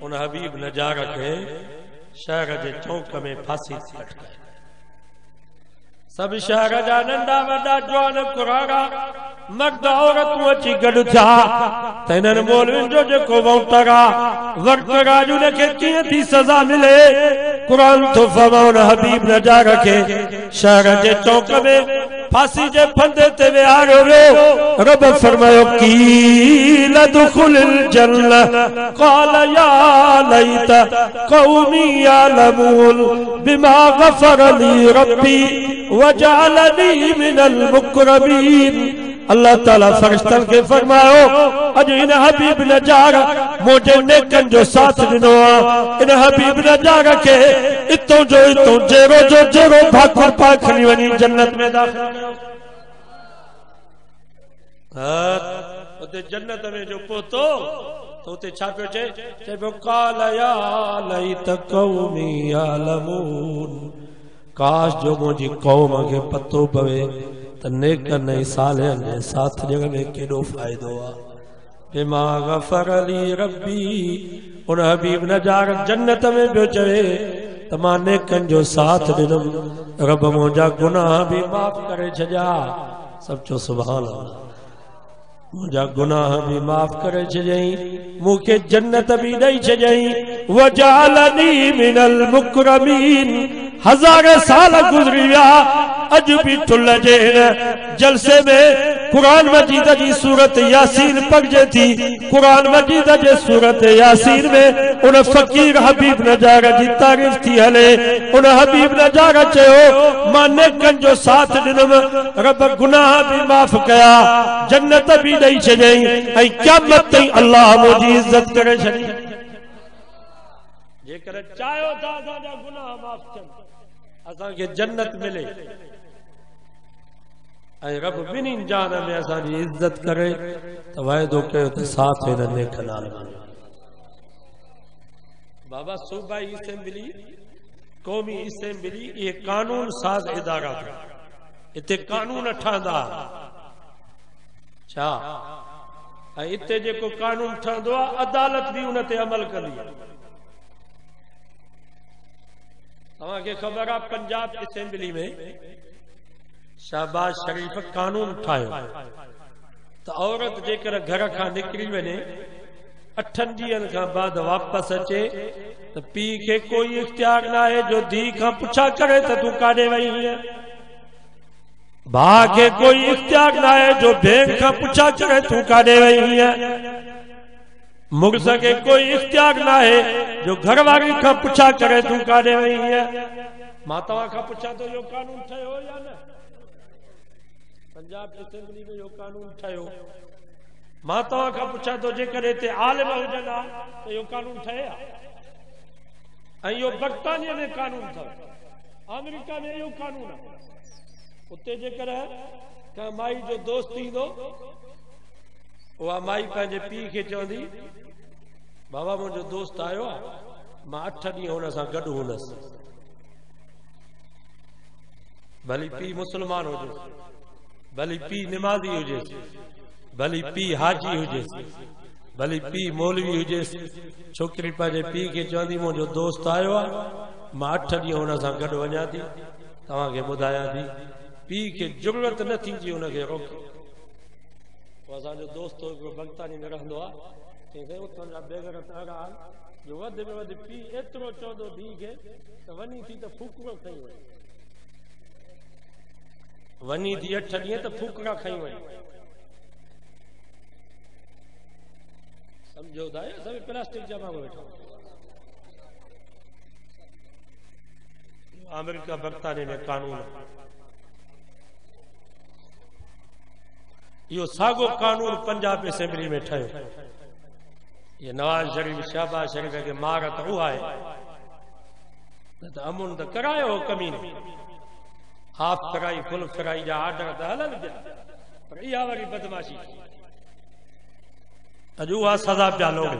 उन हबीब नजार खे शहर जे चौक में फांसी थी लटकाई। सब शहर जा नंढा वॾा जवान कुरारा मर्द औरतूं अची गॾु थिया त हिननि मौलवियुनि जो जेको वौटर आहे वक़्तु राज उनखे कीअं थी सज़ा मिले। क़ुरान थो फरमाए हबीब नजार खे शहर जे चौक में फांसी जे फंदे ते विहारियो वियो। रब फरमायो कील दुखुलिल जन्नह क़ाल या लैत क़ौमी यालमून बिमा गफ़र ली रब्बी वजअलनी मिनल मुकरमीन। अल्लाह ताला फरिश्तन के फरमायो अज इन हबीब नजार मुझे नेकन जो साथ दिनो। इन हबीब नजार के इतो जो इतो जेरो जो जेरो भाकुर पा खणी वनी जन्नत में दाखिल। उते जन्नत में जो पहुतो तो उते छा पियो चए पियो क़ाल या लैत क़ौमी यालमून काश जो मुझी कौम के पतो पवे त नेकन ऐं सालिहनि जे साथ ॾियण में केॾो फ़ाइदो आहे। बिमा गफ़र ली रब्बी उन हबीब नजार जन्नत में पियो चवे त मां नेकन जो साथ ॾिनुमि रब मुंहिंजा गुनाह बि माफ़ करे छॾिया। सभु चओ सुभान अल्लाह। मुंहिंजा गुनाह बि माफ़ करे छॾियईं मूंखे जन्नत बि ॾेई छॾियईं। वजअलनी मिनल मुकरमीन। हजार साल गुज़री विया अज भी ठुल जे जलसे में कुरान मजीद जी सूरत यासीन पढ़जे थी। कुरान मजीद जे सूरत यासीन में उन फकीर हबीब नजार जी तारीफ थी हले। उन हबीब नजार चयो मां नेकन जो साथ ॾिनुमि रब गुनाह भी माफ़ कया जन्नत भी ॾेई छॾियईं ऐं क़यामत ताईं अल्लाह मुंहिंजी इज़त करे छॾी। जेकर चाहियो था असांजा गुनाह माफ़ थियनि असांखे जन्नत मिले ऐं रब ॿिन्ही जान में असांजी इज़त करे त वाइदो कयो त साथ हिन नेकन आलम। बाबा सूबाई असेंबली क़ौमी असेंबली ये कानून साज़ इदारा इते कानून ठहंदा छा ऐं इते जेको कानून ठहंदो आहे अदालत भी उन ते अमल कंदी आहे। तव्हांखे ख़बर आहे पंजाब असेंबली में शहबाज शरीफ कानून ठाहियो त औरत जेकर घर खां निकिरी वञे 8 ॾींहंनि खां बाद वापसि अचे त पीउ खे कोई इख्तियार न आहे जो धीउ खां पुछा करे त तूं काॾे वई हीअं। भाउ खे कोई इख्तियार न आहे जो भेण खां पुछा करे तूं काॾे वई हीअं। मुर्स के कोई इख्तियार ना है जो घरवारी का पुछा करे तू काॾे वई है। मां तव्हां खां पुछां तो यो कानून ठहियो या न। पंजाब असेंबली में यो कानून ठहियो मां तव्हां खां पुछां तो जेकर हिते आलिम हुजनि हा त यो कानून ठहे हा। ऐं यो बर्तानिया में कानून अथव अमेरिका में यो कानून आहे। उते जेकर का माई जो दोस्त ईंदो उहा माई पंहिंजे पीउ खे चवंदी बाबा मुंहिंजो दोस्त आयो आहे मां 8 ॾींहं हुन सां गॾु हूंदसि। भली पी मुस्लमान हुजे, भली पी निमाज़ी हुजे, भली पी हाजी हुजे, भली पी मौलवी हुजे, छोकिरी पंहिंजे पी खे चवंदी मुंहिंजो दोस्त आयो आहे, मां 8 ॾींहं हुन सां गॾु वञा थी, तव्हांखे ॿुधायां थी पी खे ज़रूरत न थींदी हुनखे रोके। असांजो दोस्त हिकिड़ो बगतानी में रहंदो आहे, चईं उतां जा बेगर तारा जो वधि में वधि पी एतिरो चवंदो धीउ खे त वञी थी त फूकड़ो खई वञे, वञी थी 8 ॾींहं त फूकड़ा खई वञे। समझो था सभी प्लास्टिक जमा वेठो। अमेरिका बगतानी में कानून, यो सागो कानून पंजाब असेंबली में ठहियो। ये नवाज शरीफ शहबाज शरीफ के मार त उहा आहे, न त अमुन त करायो हो कमीने, हाफ फ्राई फुल फ्राई जा आर्डर त हलनि पिया, पर इहा वरी बदमाशी अॼु उहा सज़ा पिया लोड़े।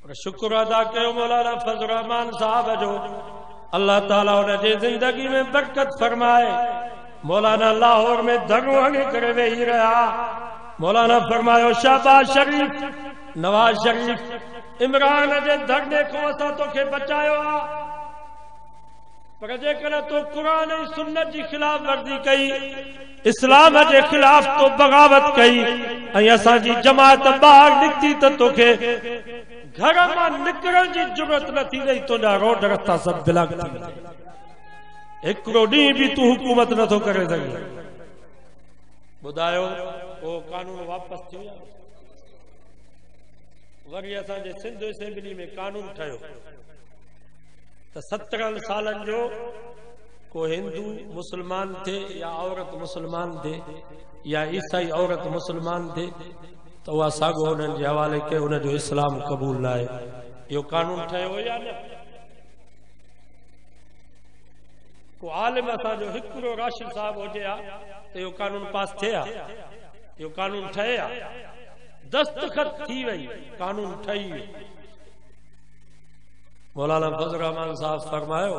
पर शुक्र अदा कयो मौलाना फज़ल रहमान साहब जो, अल्लाह ताला उनजे जिंदगी में बरकत फरमाए। मौलाना लाहौर में धरू हणी करे वेही रहा, मौलाना फरमायो शहबाज शरीफ, नवाज शरीफ, इमरान जे धरने को असां तोखे बचायो आहे, पर जेकर तो कुरान ऐं सुन्नत जी खिलाफ वर्जी कई, इस्लाम जे खिलाफ तो बगावत कई ऐं असांजी जमात ॿाहिरि निकिती त तोखे घर मां निकिरण जी ज़रूरत न थी वई, तुंहिंजा रोड रस्ता सभु ब्लॉक थी विया, हिकिड़ो ॾींहुं बि तूं हुकूमत नथो करे सघे। ॿुधायो उहो कानून वापसि थी विया। वरी असांजे सिंध असेंबली में कानून ठहियो त 17 सालनि जो को हिंदू मुसलमान थे या औरत मुसलमान थे या ईसाई औरत मुसलमान थे तो वह सागो उन्हनि जे हवाले के उनजो इस्लाम क़बूल न आहे। इहो कानून ठहियो या न? को आलिम असांजो हिकिड़ो राशिद साहब हुजे हा त इहो कानून पास थिए हा, इहो कानून ठहे हा, दस्तखत थी वई, कानून ठही वियो। मौलाना फज़ल रहमान साहब फरमायो,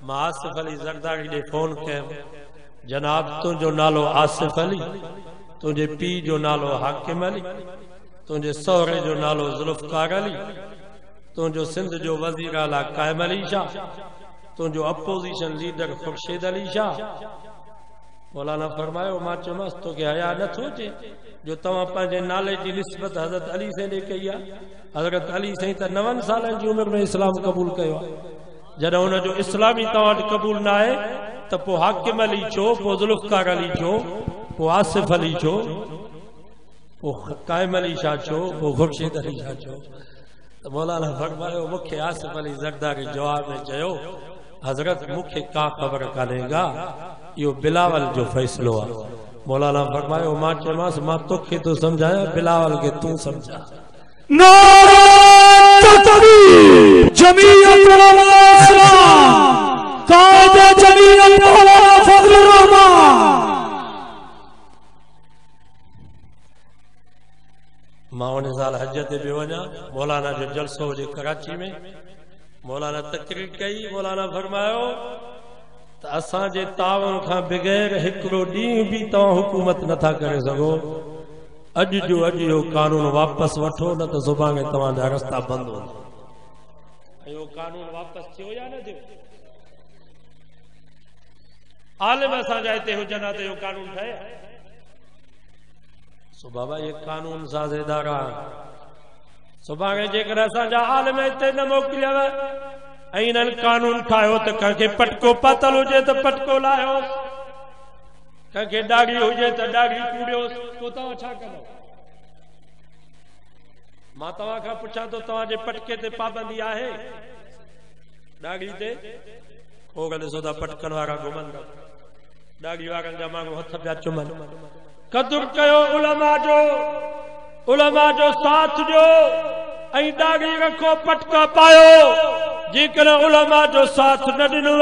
मां आसिफ अली ज़रदारी ॾे फोन कयमि, जनाब तुंहिंजो नालो आसिफ अली, तुंहिंजे पीउ जो नालो हाकिम अली, तुंहिंजे सहुरे जो नालो ज़ुल्फ़कार अली, तुंहिंजो सिंध जो वज़ीर आला क़ाइम अली शाह, तुंहिंजो अपोज़िशन लीडर ख़ुर्शीद अली शाह। मौलाना फरमायो, मां चयोमांसि तोखे हया नथो अचे जो तव्हां पंहिंजे नाले जी निस्बत हज़रत अली साईं ॾे कई आहे? हज़रत अली साईं त 9 सालनि जी उमिरि में इस्लाम क़बूल कयो आहे। जॾहिं हुनजो इस्लामी तव्हां वटि क़बूल न आहे त पोइ हाकिम अली छो, पोइ ज़ुल्फ़कार अली छो, पोइ आसिफ अली छो, पोइ क़ाइम अली शाह छो, पोइ ख़ुर्शीद अली शाह छो? त मौलाना फरमायो, मूंखे आसिफ अली ज़रदारी जवाब में चयो, हज़रत मूंखे का ख़बर कान्हेगा, इहो बिलावल जो फ़ैसिलो आहे। मौलाना फरमायो, मां चयोमांसि मां तोखे थो सम्झायां, बिलावल खे तूं सम्झा। नारे तकबीर, जमीयत उलमा इस्लाम, कायदे जमीयत मौलाना फज़ल रहमान। मां 19 साल हज ते पियो वञा, मौलाना जो जलसो हुजे कराची में, मौलाना तकरीर कई, मौलाना फरमायो त असांजे तावन खां बग़ैर हिकिड़ो ॾींहुं बि तव्हां हुकूमत नथा करे सघो। अॼु जो अॼु इहो कानून वापसि वठो, न त सुभाणे तव्हांजा रस्ता बंदि हूंदा। इहो कानून वापसि थियो या न थियो? आलिम असांजा हिते हुजनि हा त इहो कानून ठहे। सो बाबा ये कानून साज़ेदार सुभाणे जेकर असांजा आलिम हिते न मोकिलियव ऐं इन्हनि कानून ठाहियो त कंहिंखे पटको पातल हुजे त पटको लाहियोसि, कंहिंखे ॾाढ़ी हुजे त ॾाढ़ी कूड़ियोसि, पोइ तव्हां छा कंदव? मां तव्हां खां पुछां थो, तव्हांजे पटके ते पाबंदी आहे? ॾाढ़ी ते पोइ ॾिसो था पटकनि वारा घुमनि, ॾाढ़ी वारनि जा माण्हू हथ पिया चुमनि। कदुर कयो उलमा जो साथ ॾियो ऐं ॾाढ़ी रखो, पटका पायो। जेकर उलमा जो साथ न ॾिनो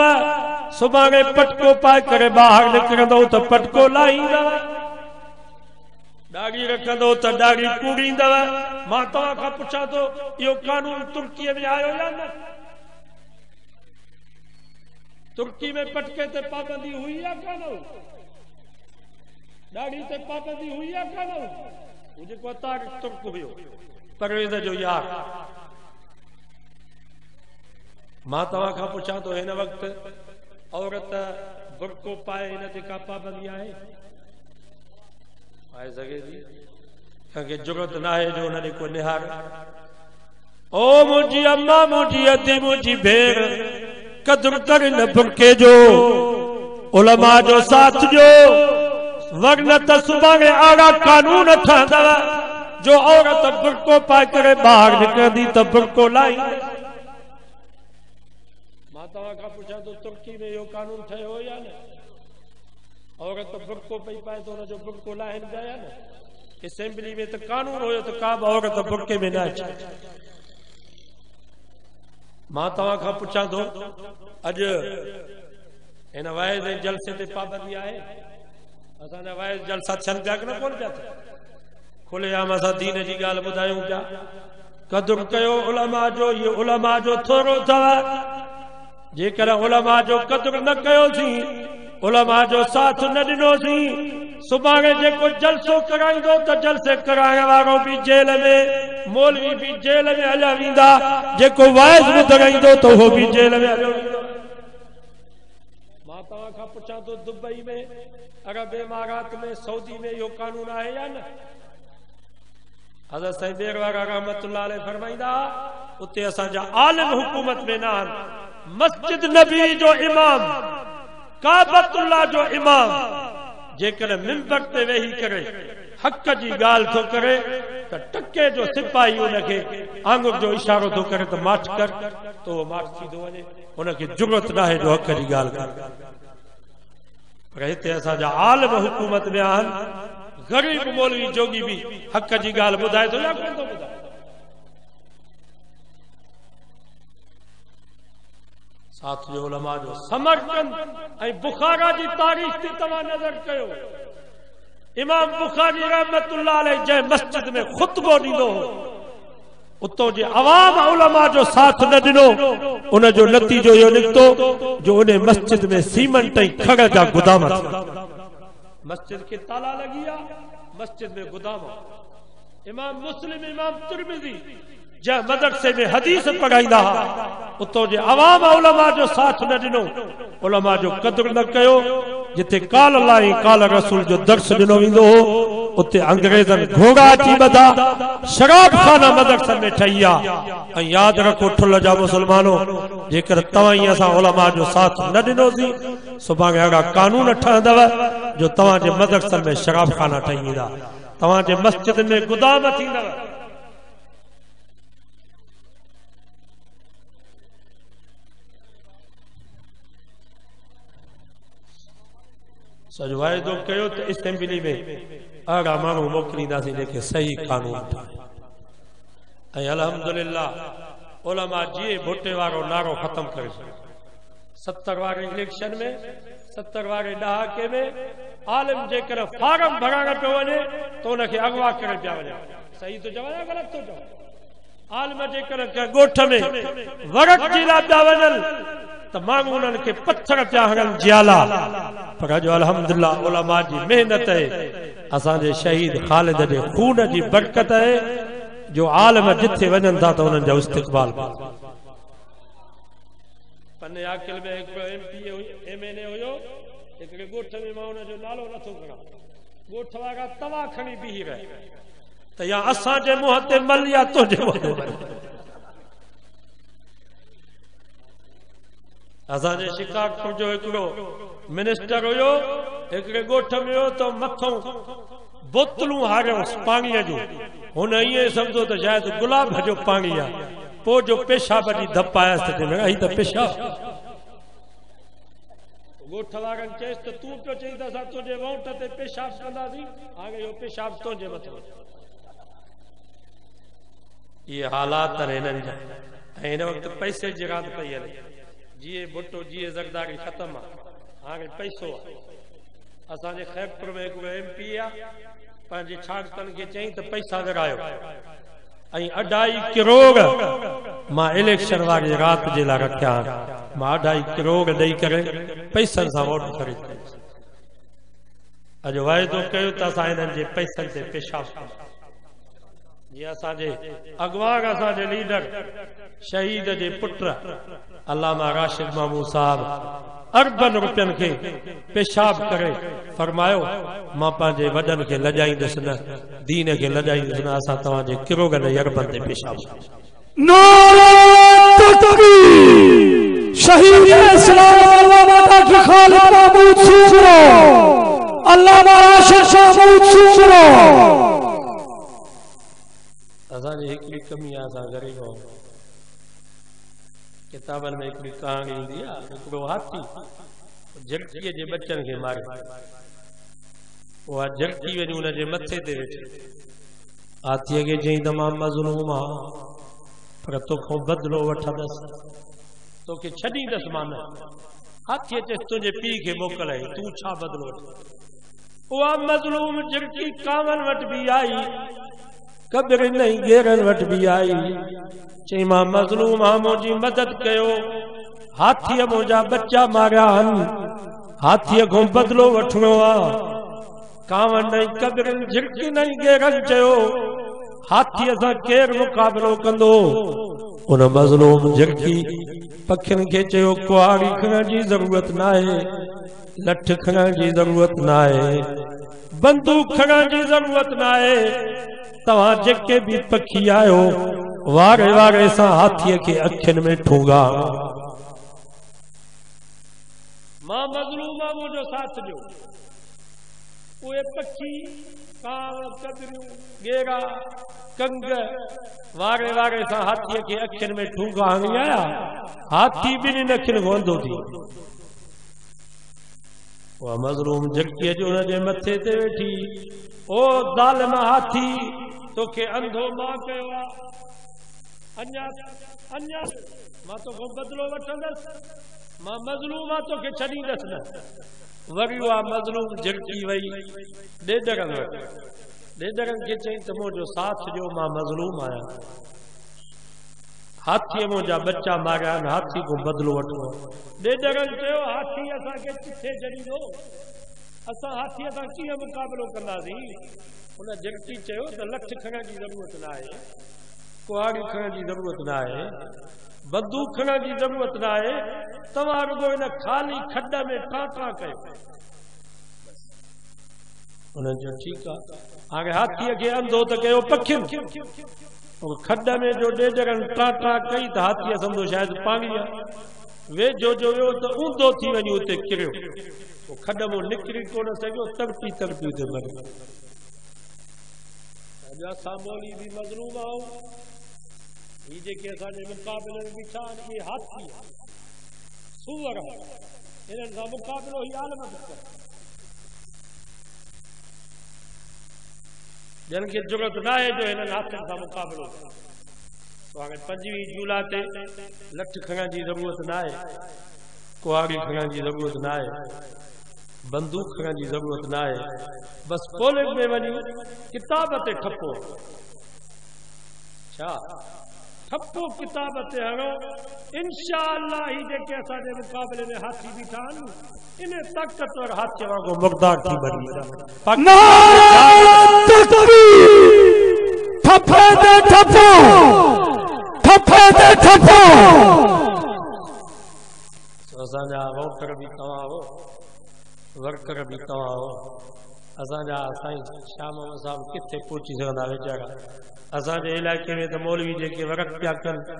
सुभाणे पटको पाए करे ॿाहिरि निकिरंदो त पटको लाहींदव। दाढ़ी रखंदो त दाढ़ी कूड़ींदव। मां तव्हां खां पुछां थो इहो कानून तुर्कीअ में आयो या न? तुर्की में पटके ते पाबंदी हुई या कान? दाढ़ी ते पाबंदी हुई या कान? वो जेको तारिक तुर्क हुयो परवेज़ जो यार। मां तव्हां खां पुछां थो हिन वक़्तु औरत बुरको पाए हिन ते का पाबंदी आहे? पाए सघे थी? कंहिंखे ज़रूरत न आहे जो हुन ॾे को निहार। ओ मुंहिंजी अम्मा, मुंहिंजी अधी, मुंहिंजी भेण, कदुर कर न बुरके जो, उलमा जो साथ जो, वरन त सुभाणे अहिड़ा कानून ठहंदव जो औरत बुरको पाए करे ॿाहिरि निकिरंदी त बुरको लाहींदी। मां तव्हां खां पुछां थो तुर्की में इहो कानून ठहियो या न? औरत बुरको पई पाए त हुनजो बुरको लाहिनि पिया या न? असेंबली में त कानून हुयो त का बि औरत बुरके में न अचे। मां तव्हां खां पुछां थो अॼु हिन वाइज़ ऐं जलसे ते पाबंदी आहे? असांजा वाइज़ जलसा थियनि पिया कि न कोन पिया थियनि? खुलेआम असां दीन जी ॻाल्हि ॿुधायूं पिया। कदुर कयो उलमा जो, इहो उलमा जो थोरो अथव। जेकर उलमा जो कदुर न कयोसीं, उलमा जो साथ न ॾिनोसीं, सुभाणे जेको जलसो कराईंदो त जलसे कराइण वारो बि जेल में, मौलवी बि जेल में हलिया वेंदा, जेको वाइज़ ॿुधाईंदो त उहो बि जेल में हलियो वेंदो। मां तव्हां खां पुछां थो दुबई में, अरब इमारात में, सऊदी में इहो कानून आहे या न? हज़रत साईं बेरवारा रहमतुल्लाह अलैह फरमाईंदा उते असांजा आलिम हुकूमत में न आहिनि। मस्जिद नबी जो इमाम, काबतुल्लाह जो इमाम जेकर मिंबर ते वेही करे हक़ जी ॻाल्हि थो करे त टके जो सिपाही उनखे आंगुर जो इशारो थो करे त माठ कर, तो वो माठ थी थो वञे। उनखे ज़रूरत न आहे जो हक़ जी ॻाल्हि करे। पर हिते असांजा आलिम हुकूमत में आहिनि, ग़रीब मौलवी जोगी बि हक़ जी ॻाल्हि ॿुधाए थो या कोन थो ॿुधाए? साथ जो उलमा जो समरकंद ऐं बुखारा जी तारीख़ ते तव्हां नज़र कयो। इमाम बुखारी रहमतुल्लाह अलैह जंहिं मस्जिद में ख़ुतबो ॾींदो हो, उतो जे अवाम उलमा जो साथ न ॾिनो, उन जो नतीजो इहो निकितो जो उन मस्जिद में सीमेंट ऐं खड़ जा गुदाम थिया। मस्जिद के ताला लगी आ, मस्जिद में गुदाम। इमाम मुस्लिम, इमाम तिरमिज़ी जंहिं मदरसे में हदीस पढ़ाईंदा हुआ, उतो जे अवाम उलमा जो साथ न ॾिनो, उलमा जो कदुर न कयो। जिथे काल अल्लाह ऐं काल रसूल जो दर्स ॾिनो वेंदो हो, उते अंग्रेज़नि घोड़ा अची ॿधा, शराब खाना मदरसनि में ठही आ। ऐं यादि रखो ठुल जा मुसलमानो, जेकर तव्हां ई असां उलमा जो साथ न ॾिनोसीं, सुभाणे अहिड़ा कानून ठहंदव जो तव्हांजे मदरसनि में शराब खाना ठही वेंदा, तव्हांजे मस्जिद में गुदाम थींदव। सॼो वाइदो कयो त असेंबली में अहिड़ा माण्हू मोकिलींदासीं जेके सही कानून ठाहे। ऐं अल्हम्दुलिल्लाह उलमा जीअं भुटे वारो नारो ख़त्म करे छॾियो। 70 वारे इलेक्शन में, 70 वारे ॾहाके में आलिम जेकर फार्म भराइण पियो वञे त उनखे अगवा करे पिया वञे। सही थो चवां या ग़लति थो चवां? आलिम जेकर ॻोठ में वरक जी लाइ पिया वञनि त माण्हू उन्हनि खे पत्थर पिया हणनि जियाला। पर अॼु अल्हम्दुलिल्लाह उलमा जी महिनत आहे, असांजे शहीद ख़ालिद जे खून जी बरकत आहे जो आलिम जिथे वञनि था त उन्हनि जो इस्तक़बाल कनि। पने आकिल में हिकिड़ो MP MNA हुयो, हिकिड़े ॻोठ में मां हुनजो नालो नथो खणां, ॻोठ वारा तव्हां खणी बीही रहे त या असांजे मुंहं ते मल या तुंहिंजे मुंहं ते मल। असांजे शिकारपुर जो हिकिड़ो मिनिस्टर हुयो, हिकिड़े ॻोठ में हो त मथों बोतलूं हारियोसि पाणीअ जूं। हुन ईअं सम्झो त शायदि गुलाब जो पाणी आहे, पोइ जो पेशाब जी धप आयसि त ही त पेशाब। ॻोठ वारनि चयसि त तूं पियो चई त असां तुंहिंजे वोट ते पेशाब कंदासीं, हाणे इहो पेशाब तुंहिंजे मथां। इहे हालात आहिनि हिननि जा। ऐं हिन वक़्तु पैसे जी रांदि पई हले, जीअं भुट्टो जीअं ज़रदारी ख़तमु आहे, हाणे पैसो आहे। असांजे खैरपुर में हिकिड़ो MP आहे, पंहिंजे छागतन खे चई त पैसा विरायो ऐं 2.5 करोड़ मां इलेक्शन वारी रात जे लाइ रखिया मां 2.5 करोड़ ॾेई करे पैसनि सां वोट ख़रीद कई अॼु वाइदो कयो त असां हिननि जे पैसनि ते पेशाब जीअं असांजे अॻवान असांजे लीडर शहीद जे पुट अल्लामा राशिद मामू साहब अरबन रुपयनि खे पेशाब करे फरमायो मां पंहिंजे वॾनि खे लॼाईंदुसि न दीन खे लॼाईंदुसि न असां तव्हांजे किरोड़नि ऐं अरबनि ते पेशाब नारे तकबीर शहीद इस्लाम अल्लामा की खालिद महमूद सूरो अल्लामा राशिद महमूद सूरो असांजी हिकिड़ी कमी आहे असां ग़रीब आहियूं किताबनि में हिकिड़ी कहाणी ईंदी आहे हिकिड़ो हाथी झिरकीअ जे बचनि खे मारे उहा झिरकी वञी हुनजे मथे ते वेठी हाथीअ खे चई त मां मज़लूम आहियां पर तोखां बदिलो वठंदसि तोखे छॾींदसि मां न हाथीअ चयसि तुंहिंजे पीउ खे मोकिलाई तूं छा बदिलो वठ उहा मज़लूम झिरकी कांवनि वटि बि आई कब्र नहीं गेरन वट भी आई चई मां मज़लूम हां मुंहिंजी मदद कयो हाथीअ मुंहिंजा बच्चा मारिया आहिनि हाथीअ खां बदिलो वठणो आहे कांवनि नहीं कब्र झिरकी नहीं गेरन चयो हाथीअ सां केरु मुक़ाबिलो कंदो उन मज़लूम झिरकी पखियुनि खे चयो कुआरी खणण जी ज़रूरत नाहे लठ खणण जी ज़रूरत नाहे बंदूक खणण जी ज़रूरत नाहे तव्हां जेके भी पखी आयो वारे वारे सां हाथीअ खे अखियुनि में ठूंगा मां मज़लूम आहियां मुंहिंजो साथ ॾियो उहे पखी कांव कबरियूं गेरा कंग वारे वारे सां हाथीअ खे अखियुनि में ठूंगा हणी आया हाथी ॿिन्हिनि अखियुनि खां अंधो थी उहा मज़लूम झिरकीअ जो हुनजे मथे ते वेठी ओ ज़ालिम हाथी तोखे अंधो मां कयो आहे अञा मां तोखां बदिलो वठंदसि मां मज़लूम आहियां तोखे छॾींदसि न वरी उहा मज़लूम झिरकी वई ॾेढरनि वटि ॾेढरनि खे चई त मुंहिंजो साथ ॾियो मां मज़लूम आहियां हाथीअ मुंहिंजा बच्चा मारिया आहिनि हाथी खां बदिलो वठणो ॾेढरनि चयो हाथी असांखे किथे छॾींदो असां हाथीअ सां कीअं मुक़ाबिलो कंदासीं उन झिरकी चयो त लठ खणण जी ज़रूरत न आहे कुआरी खणण जी ज़रूरत न आहे बंदूक खणण जी ज़रूरत न आहे तव्हां रुगो हिन ख़ाली खॾ में टाटा कयो उन्हनि चयो ठीकु आहे हाणे हाथीअ खे अंधो त कयो पखियुनि खॾ में जो ॾेढरनि टाटा कई त हाथीअ सम्झो शायदि पाणी आहे वेझो जो वियो त ऊंधो थी वञी उते किरियो खॾ मां निकिरी कोन सघियो तड़पी तड़पी उते मरी अॼु असां ॿोली बि मज़लूम आहियूं ही जेके असांजे मुक़ाबले में बीठा आहिनि इहे हाथी सूअर हिननि सां मुक़ाबिलो ही आलम करे जन खे ज़रूरत न आहे जो हिननि हाथनि सां मुक़ाबिलो हाणे 25 जुलाई ते लठ खणण जी ज़रूरत न आहे कुआरी खणण जी ज़रूरत न आहे बंदूक खणण जी ज़रूरत न आहे बस कॉलेज में वञी किताब ते ठपो छा ठपो किताब ते हणो इंशाअल्लाह ही जेके असांजे मुक़ाबले में हाथी बीठा आहिनि इन ताक़तवर हाथी वांगुरु मुक़दार थी बनी ठपे ते ठपो ठपे ते ठपो असांजा वोटर भी तव्हां हो वर्कर भी तव्हां हो असांजा साईं शाम साहब किथे पहुची सघंदा वीचारा असांजे इलाइक़े में त मौलवी जेके वर्क पिया कनि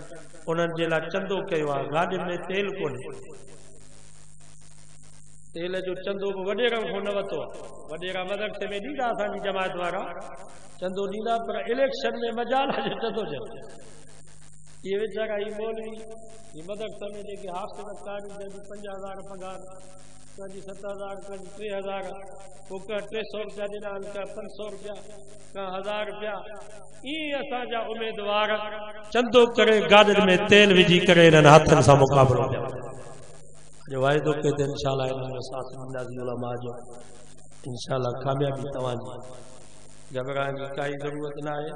उन्हनि जे लाइ चंदो कयो आहे गाॾियुनि में तेल कोन्हे तेल जो चंदो वॾेरनि खां न वरितो आहे वॾेरा मदरसे में ॾींदा असांजी जमात वारा चंदो ॾींदा पर इलेक्शन में मजाल जो चंदो ॾियनि ये वीचारा ही मौलवी ये मदरसे में जेके हाफ़िज़ कारी जंहिंजी 50,000 पगार कंहिंजी 7,000 कंहिंजी 3,000 को 300 रुपया ॾिना आहिनि का 500 रुपया का 1000 रुपया ईअं असांजा उम्मीदवार चंदो करे गाॾियुनि में तेल विझी करे हिननि हथनि सां मुक़ाबिलो जो वाइदो कयो त इंशाअल्लाह हिननि जो साथ ॾींदासीं उलमा जो इंशाअल्लाह कामयाबी तव्हांजी घबराइण की काई ज़रूरत ना है,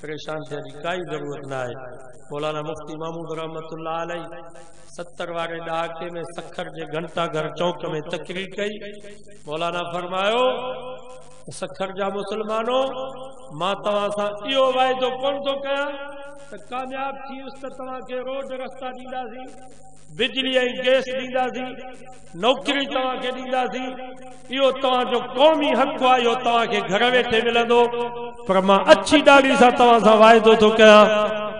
परेशान थियण की काई ज़रूरत ना है। मौलाना मुफ्ती महमूद रहमतुल्लाह अलैह 70 वारे ॾहाके में सखर जे घंटा घर चौक में तकरीर कई। मौलाना फरमायो, सखर जा मुसलमानों, मां तव्हां सां इहो वाइदो कोन थो कयां त कामयाब थी वियुसि त तव्हांखे रोड रस्ता ॾींदासीं, बिजली ऐं गैस ॾींदासीं, नौकरी तव्हांखे ॾींदासीं। इहो तव्हांजो क़ौमी हक़ आहे, इहो तव्हांखे घर वेठे मिलंदो। पर मां अछी ॾाढ़ी सां तव्हां सां वाइदो थो कयां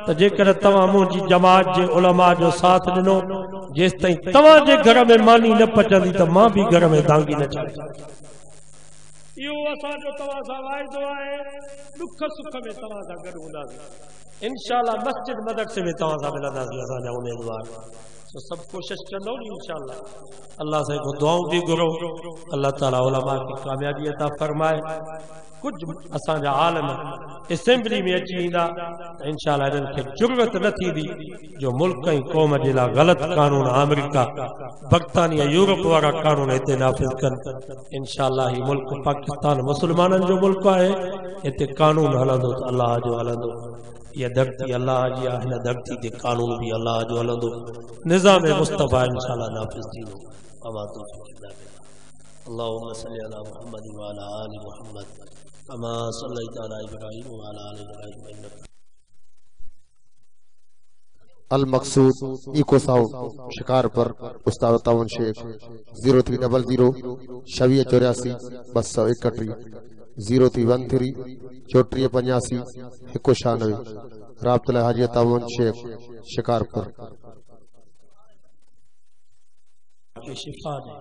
त जेकर तव्हां मुंहिंजी जमात जे उलमा जो साथ ॾिनो, जेसि ताईं तव्हांजे घर में मानी न पचंदी त मां बि घर में दांगी न चाहींदुसि। इहो असांजो तव्हां सां वाइदो आहे। दुख सुख में तव्हां सां गॾु हूंदासीं। इंशाअल्लाह मस्जिद मदरसे में तव्हां सां मिलंदासीं असांजा उम्मीदवार। तो सब कोशिश कंदो इंशाअल्लाह। अल्लाह से को दुआऊं भी घुरो, अल्लाह ताला उलमा की कामयाबी अता फरमाए। कुछ असांजा आलम असेंबली में अची ईंदा इंशाअल्लाह इन्हनि खे ज़रूरत न थींदी जो मुल्क ऐं क़ौम जे लाइ ग़लति कानून अमेरिका बर्तानिया यूरोप वारा कानून हिते नाफ़िज़ कनि। इंशाअल्लाह ही मुल्क पाकिस्तान मुसलमाननि जो मुल्क आहे, हिते कानून हलंदो त अल्लाह जो हलंदो। यह धरती अल्लाह जी आहे, हिन धरती ते कानून भी अल्लाह जो हलंदो। निज़ाम मुस्तफ़ा इंशाअल्लाह नाफ़िज़ थींदो। अमा तौफ़ीक़ अल्लाहुम्मा सल्ली अला मुहम्मद व अला आलि मुहम्मद कमा सल्लैता अला इब्राहीम व अला आलि इब्राहीम इन्नका अल मकसूद इको साउंड शिकारपुर उस्ताद तावन शेख 0300 2684 231 0313 3485 196 राब्ता हाजी तावन शेख शिकारपुर। शिफा दे।